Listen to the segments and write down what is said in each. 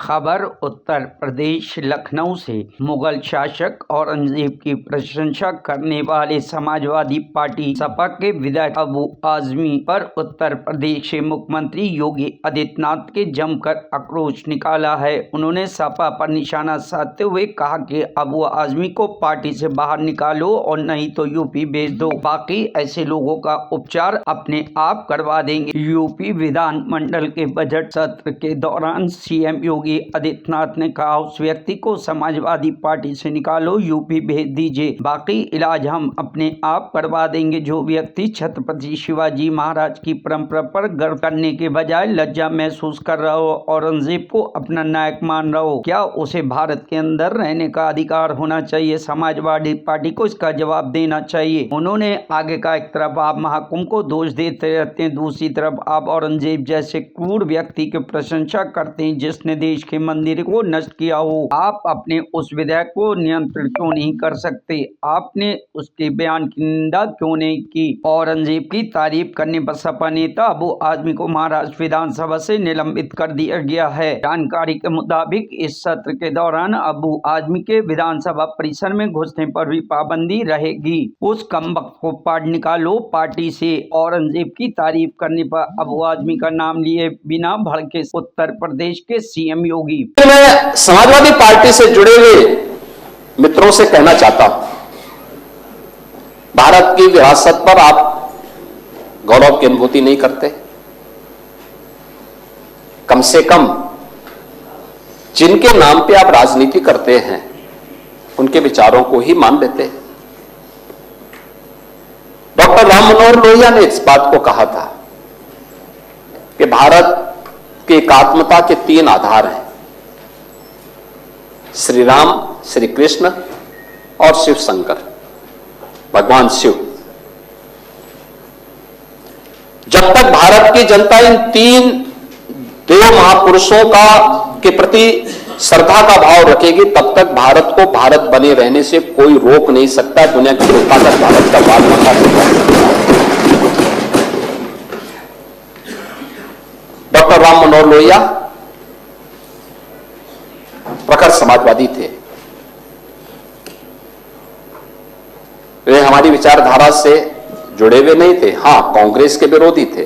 खबर उत्तर प्रदेश लखनऊ से। मुगल शासक औरंगजेब की प्रशंसा करने वाले समाजवादी पार्टी सपा के विधायक अबू आजमी पर उत्तर प्रदेश के मुख्यमंत्री योगी आदित्यनाथ के जमकर आक्रोश निकाला है। उन्होंने सपा पर निशाना साधते हुए कहा कि अबू आजमी को पार्टी से बाहर निकालो और नहीं तो यूपी भेज दो, बाकी ऐसे लोगों का उपचार अपने आप करवा देंगे। यूपी विधानमंडल के बजट सत्र के दौरान सीएम योगी आदित्यनाथ ने कहा, उस व्यक्ति को समाजवादी पार्टी से निकालो, यूपी भेज दीजिए, बाकी इलाज हम अपने आप करवा देंगे। जो व्यक्ति छत्रपति शिवाजी महाराज की परंपरा पर गर्व करने के बजाय लज्जा महसूस कर रहा हो, औरंगजेब को अपना नायक मान रहा हो, क्या उसे भारत के अंदर रहने का अधिकार होना चाहिए? समाजवादी पार्टी को इसका जवाब देना चाहिए। उन्होंने आगे कहा, एक तरफ आप महाकुंभ को दोष देते रहते हैं, दूसरी तरफ आप औरंगजेब जैसे क्रूर व्यक्ति की प्रशंसा करते हैं जिसने देश के मंदिर को नष्ट किया हो। आप अपने उस विधायक को नियंत्रित क्यों नहीं कर सकते? आपने उसके बयान की निंदा क्यों नहीं की? औरंगजेब की तारीफ करने पर सपा नेता अबू आजमी को महाराष्ट्र विधानसभा से निलंबित कर दिया गया है। जानकारी के मुताबिक इस सत्र के दौरान अबू आजमी के विधानसभा परिसर में घुसने पर भी पाबंदी रहेगी। उस कमबख्त को पार्ट निकालो पार्टी से। औरंगजेब की तारीफ करने पर अबू आजमी का नाम लिए बिना भड़के उत्तर प्रदेश के सीएम योगी। मैं समाजवादी पार्टी से जुड़े हुए मित्रों से कहना चाहता हूं, भारत की विरासत पर आप गौरव की अनुभूति नहीं करते? कम से कम जिनके नाम पे आप राजनीति करते हैं उनके विचारों को ही मान लेते हैं। डॉक्टर राम मनोहर लोहिया ने इस बात को कहा था कि भारत की एकात्मता के 3 आधार हैं, श्री राम, श्री कृष्ण और शिव शंकर, भगवान शिव। जब तक भारत की जनता इन 3 देव महापुरुषों के प्रति श्रद्धा का भाव रखेगी, तब तक भारत को भारत बने रहने से कोई रोक नहीं सकता। दुनिया की कोई ताकत भारत का बात बता सकता। डॉक्टर राम मनोहर लोहिया प्रखर समाजवादी थे। वे हमारी विचारधारा से जुड़े हुए नहीं थे, हां कांग्रेस के विरोधी थे,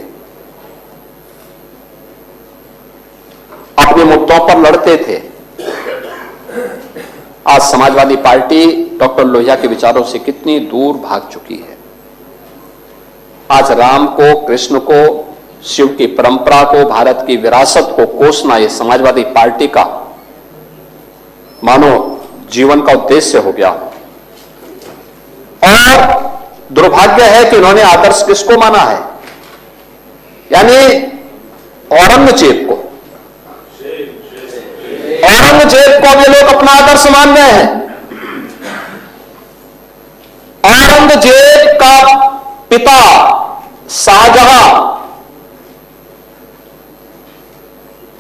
अपने मुद्दों पर लड़ते थे। आज समाजवादी पार्टी डॉक्टर लोहिया के विचारों से कितनी दूर भाग चुकी है। आज राम को, कृष्ण को, शिव की परंपरा को, भारत की विरासत को कोसना यह समाजवादी पार्टी का मानो जीवन का उद्देश्य हो गया। और दुर्भाग्य है कि उन्होंने आदर्श किसको माना है? यानी औरंगजेब को। औरंगजेब को ये लोग अपना आदर्श मान रहे हैं। औरंगजेब का पिता शाहजहां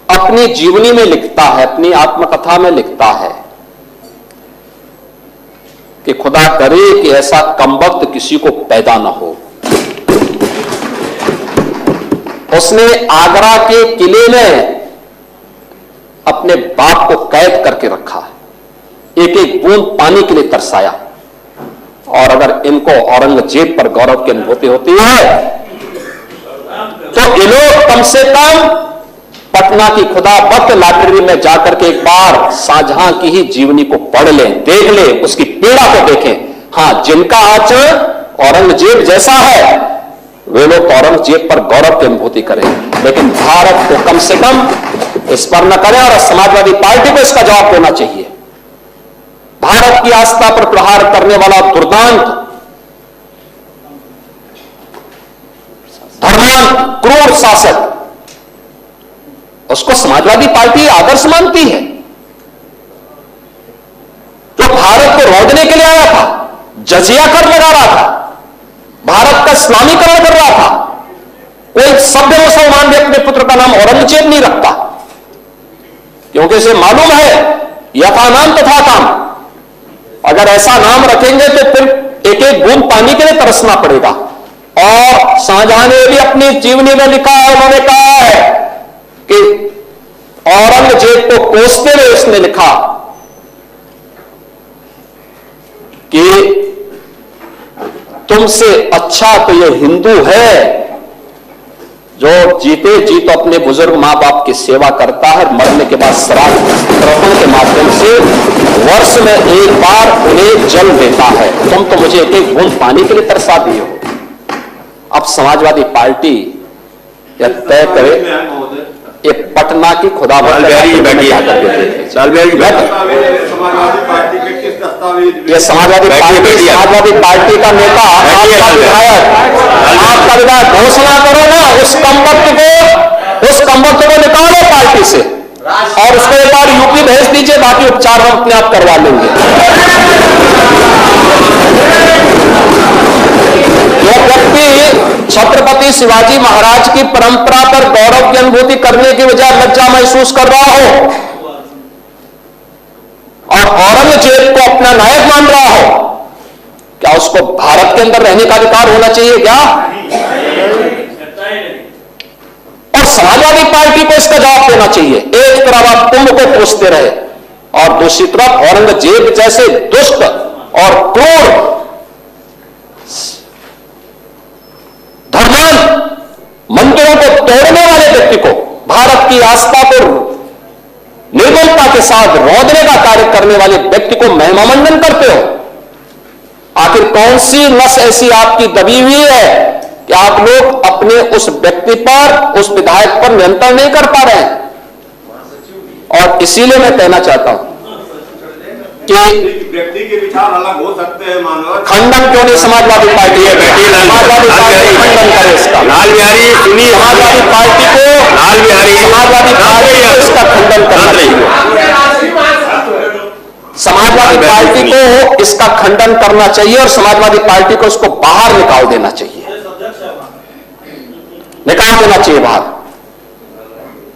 अपनी जीवनी में लिखता है, अपनी आत्मकथा में लिखता है कि खुदा करे कि ऐसा कमबख्त किसी को पैदा न हो। उसने आगरा के किले में अपने बाप को कैद करके रखा, एक एक बूंद पानी के लिए तरसाया। और अगर इनको औरंगजेब पर गौरव की अनुभूति होती है तो ये लोग कम से कम पटना की खुदा बख्त लाइब्रेरी में जाकर के एक बार शाहजहां की ही जीवनी को पढ़ लें, देख लें, उसकी पीड़ा को देखें। हां, जिनका आचरण औरंगजेब जैसा है वे लोग औरंगजेब पर गौरव की अनुभूति करें, लेकिन भारत को कम से कम इस पर न करें। और समाजवादी पार्टी को इसका जवाब देना चाहिए। भारत की आस्था पर प्रहार करने वाला दुर्दांत, धर्मांत, क्रूर शासक, उसको समाजवादी पार्टी आदर्श मानती है। जो भारत को रोकने के लिए आया था, जजिया कर लगा रहा था, भारत का इस्लामीकरण कर रहा था, कोई सभ्य मुसलमान भी अपने पुत्र का नाम औरंगजेब नहीं रखता, क्योंकि इसे मालूम है यथा नाम तथा काम। अगर ऐसा नाम रखेंगे तो फिर एक एक बूंद पानी के लिए तरसना पड़ेगा। और शाहजहां ने भी अपनी जीवनी में लिखा है, उन्होंने कहा है कि औरंगजेब को कोसते हुए उसने लिखा कि तुमसे अच्छा तो ये हिंदू है जो जीते जी तो अपने बुजुर्ग मां बाप की सेवा करता है, मरने के बाद श्राद्ध तर्पण के माध्यम से वर्ष में एक बार उन्हें जल देता है। तुम तो मुझे एक एक बूंद पानी के लिए तरसा दिए हो। अब समाजवादी पार्टी यह तय करे, ये पटना की खुदाबंद ये समाजवादी पार्टी का नेता, आपका विधायक घोषणा करो ना, उस कमबख्त को निकालो पार्टी से और उसको एक बार यूपी भेज दीजिए, बाकी उपचार हम अपने आप करवा लेंगे। जो व्यक्ति छत्रपति शिवाजी महाराज की परंपरा पर गौरव की अनुभूति करने की बजाय लज्जा महसूस कर रहा हो और औरंगजेब को अपना नायक मान रहा हो, क्या उसको भारत के अंदर रहने का अधिकार होना चाहिए क्या? और समाजवादी पार्टी को इसका जवाब देना चाहिए। एक तरफ आप कुंभ को कोसते रहे और दूसरी तरफ औरंगजेब जैसे दुष्ट और क्रूर धर्मान मंदिरों को तोड़ने वाले व्यक्ति को, भारत की आस्था को निर्मलता के साथ रौंदने का कार्य करने वाले व्यक्ति को महिमामंडन करते हो। आखिर कौन सी नस ऐसी आपकी दबी हुई है कि आप लोग अपने उस व्यक्ति पर, उस विधायक पर नियंत्रण नहीं कर पा रहे हैं? और इसीलिए मैं कहना चाहता हूं कि व्यक्ति के विचार अलग हो सकते हैं, मानव खंडन क्यों नहीं समाजवादी पार्टी है? समाजवादी पार्टी खंडन करे इसका। लाल बिहारी सुनिए, समाजवादी पार्टी को समाजवादी पार्टी को इसका खंडन करना चाहिए। समाजवादी पार्टी को इसका खंडन करना चाहिए और समाजवादी पार्टी को इसको बाहर निकाल देना चाहिए, निकाल देना चाहिए बाहर,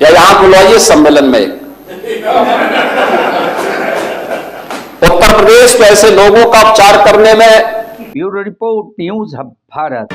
या यहां बुलाइए सम्मेलन में। उत्तर प्रदेश तो ऐसे लोगों का उपचार करने में। Bureau report, news hub Bharat.